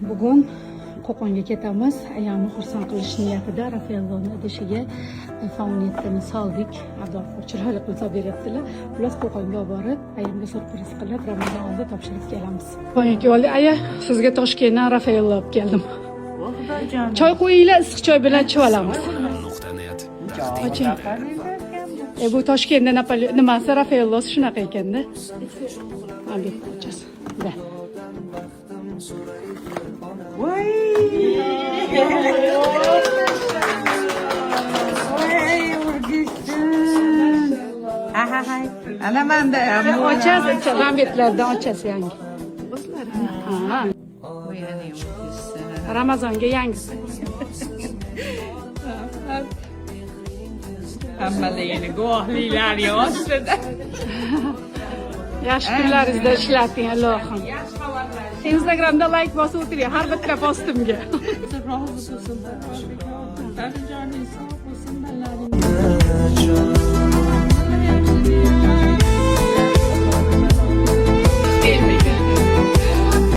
Bugun Qo'qonga ketamiz. Ayamni xursand qilish niyatida Rafaelloning idishiga faunetini soldik. Abdulqodir chiroyli qilsa beryaptilar. Xullas Qo'qonga olib borib, ayamga surpriz qilib Ramazon oldida topshirib kelamiz. Qo'yinki oldi aya, sizga Toshkentdan Rafaello olib keldim. Choy qo'yinglar, issiq choy bilan ichib olamiz. Bu Toshkentda nimasi Rafaellosi shunaqa ekanda. Mana bu ko'chasi. Voy! Urgishsin. Ha. Ana menda ham. Ochasiz, Rambetlardan ochasiz yangi. Ha. Voy, ana urgishsin. Ramazonga yangisi. Hammaligini guvohliklar yozdi. Yaxshi kunlaringizda ishlating, Allohim. Instagramda like bosib o'tiring har bitta postimga. Rozi bo'lsin. Joningiz sog' bo'lsin,